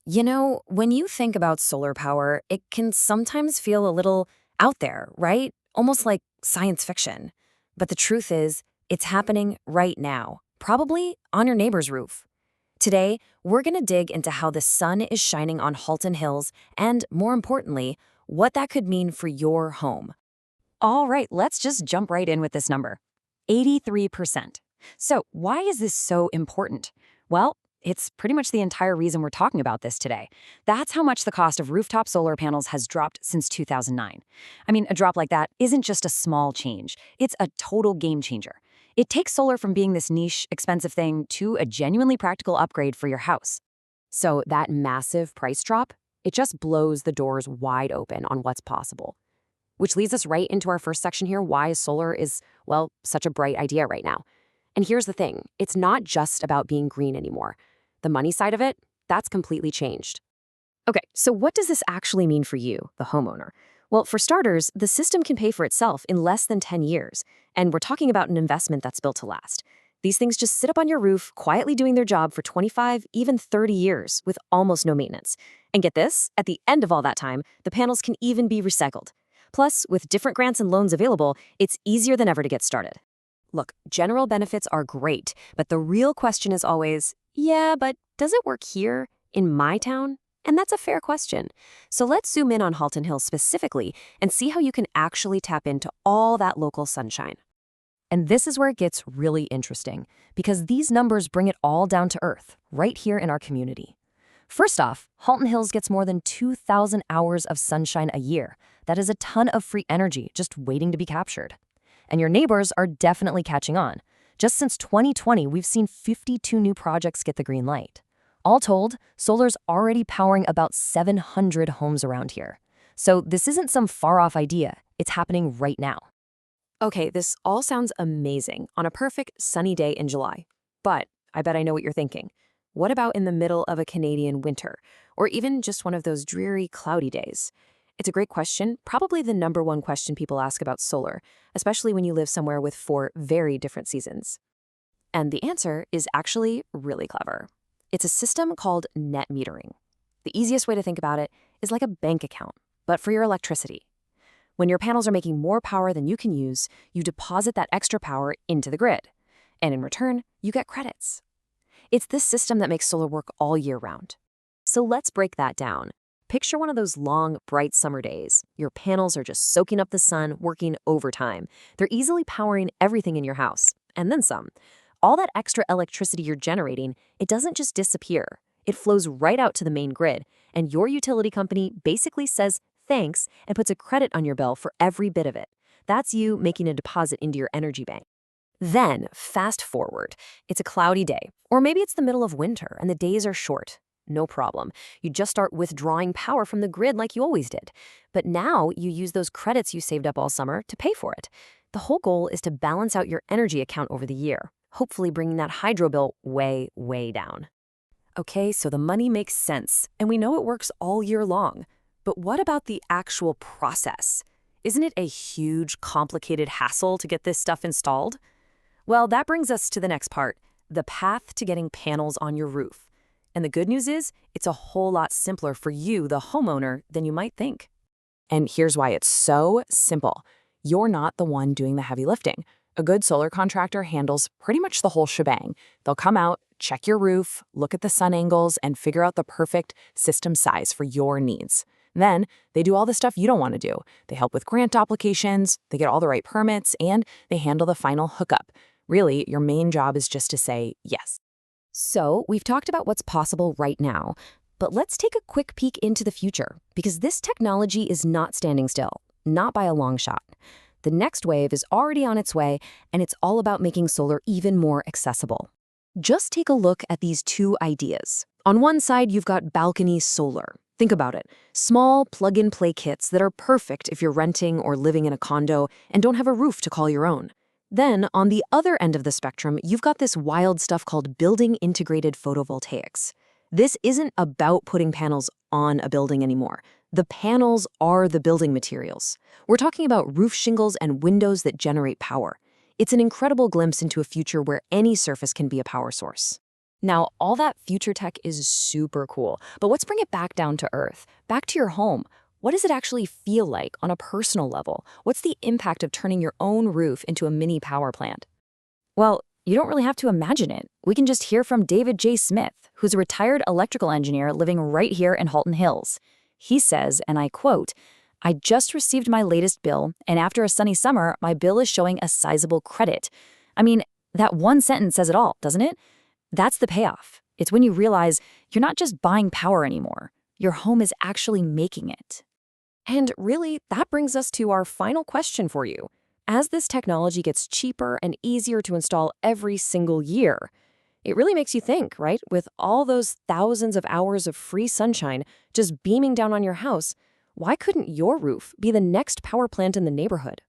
When you think about solar power, it can sometimes feel a little out there, right? Almost like science fiction. But the truth is, it's happening right now, probably on your neighbor's roof. Today, we're going to dig into how the sun is shining on Halton Hills and, more importantly, what that could mean for your home. All right, let's just jump right in with this number. 83%. So, why is this so important? Well, it's pretty much the entire reason we're talking about this today. That's how much the cost of rooftop solar panels has dropped since 2009. I mean, a drop like that isn't just a small change, it's a total game changer. It takes solar from being this niche, expensive thing to a genuinely practical upgrade for your house. So, that massive price drop, it just blows the doors wide open on what's possible. Which leads us right into our first section here, why solar is, well, such a bright idea right now. And here's the thing, it's not just about being green anymore. The money side of it, that's completely changed. Okay, so what does this actually mean for you, the homeowner? Well, for starters, the system can pay for itself in less than 10 years, and we're talking about an investment that's built to last. These things just sit up on your roof, quietly doing their job for 25, even 30 years, with almost no maintenance. And get this, at the end of all that time, the panels can even be recycled. Plus, with different grants and loans available, it's easier than ever to get started. Look, general benefits are great, but the real question is always, yeah, but does it work here, in my town? And that's a fair question. So let's zoom in on Halton Hills specifically and see how you can actually tap into all that local sunshine. And this is where it gets really interesting, because these numbers bring it all down to earth, right here in our community. First off, Halton Hills gets more than 2,000 hours of sunshine a year. That is a ton of free energy just waiting to be captured. And your neighbors are definitely catching on. Just since 2020, we've seen 52 new projects get the green light. All told, solar's already powering about 700 homes around here. So this isn't some far-off idea. It's happening right now. Okay, this all sounds amazing on a perfect sunny day in July. But I bet I know what you're thinking. What about in the middle of a Canadian winter, or even just one of those dreary, cloudy days? It's a great question, probably the number one question people ask about solar, especially when you live somewhere with 4 very different seasons. And the answer is actually really clever. It's a system called net metering. The easiest way to think about it is like a bank account, but for your electricity. When your panels are making more power than you can use, you deposit that extra power into the grid. And in return, you get credits. It's this system that makes solar work all year round. So let's break that down. Picture one of those long, bright summer days. Your panels are just soaking up the sun, working overtime. They're easily powering everything in your house, and then some. All that extra electricity you're generating, it doesn't just disappear. It flows right out to the main grid, and your utility company basically says thanks and puts a credit on your bill for every bit of it. That's you making a deposit into your energy bank. Then, fast forward. It's a cloudy day, or maybe it's the middle of winter and the days are short. No problem. You just start withdrawing power from the grid like you always did. But now you use those credits you saved up all summer to pay for it. The whole goal is to balance out your energy account over the year, hopefully bringing that hydro bill way, way down. Okay, so the money makes sense, and we know it works all year long. But what about the actual process? Isn't it a huge, complicated hassle to get this stuff installed? Well, that brings us to the next part, the path to getting panels on your roof. And the good news is, it's a whole lot simpler for you, the homeowner, than you might think. And here's why it's so simple. You're not the one doing the heavy lifting. A good solar contractor handles pretty much the whole shebang. They'll come out, check your roof, look at the sun angles, and figure out the perfect system size for your needs. Then, they do all the stuff you don't want to do. They help with grant applications, they get all the right permits, and they handle the final hookup. Really, your main job is just to say yes. So, we've talked about what's possible right now, but let's take a quick peek into the future, because this technology is not standing still, not by a long shot. The next wave is already on its way, and it's all about making solar even more accessible. Just take a look at these 2 ideas. On one side, you've got balcony solar. Think about it. Small plug-and-play kits that are perfect if you're renting or living in a condo and don't have a roof to call your own. Then, on the other end of the spectrum, you've got this wild stuff called building integrated photovoltaics. This isn't about putting panels on a building anymore. The panels are the building materials. We're talking about roof shingles and windows that generate power. It's an incredible glimpse into a future where any surface can be a power source. Now, all that future tech is super cool, but let's bring it back down to earth, back to your home. What does it actually feel like on a personal level? What's the impact of turning your own roof into a mini power plant? Well, you don't really have to imagine it. We can just hear from David J. Smith, who's a retired electrical engineer living right here in Halton Hills. He says, and I quote, "I just received my latest bill, and after a sunny summer, my bill is showing a sizable credit." I mean, that one sentence says it all, doesn't it? That's the payoff. It's when you realize you're not just buying power anymore. Your home is actually making it. And really, that brings us to our final question for you. As this technology gets cheaper and easier to install every single year, it really makes you think, right? With all those thousands of hours of free sunshine just beaming down on your house, why couldn't your roof be the next power plant in the neighborhood?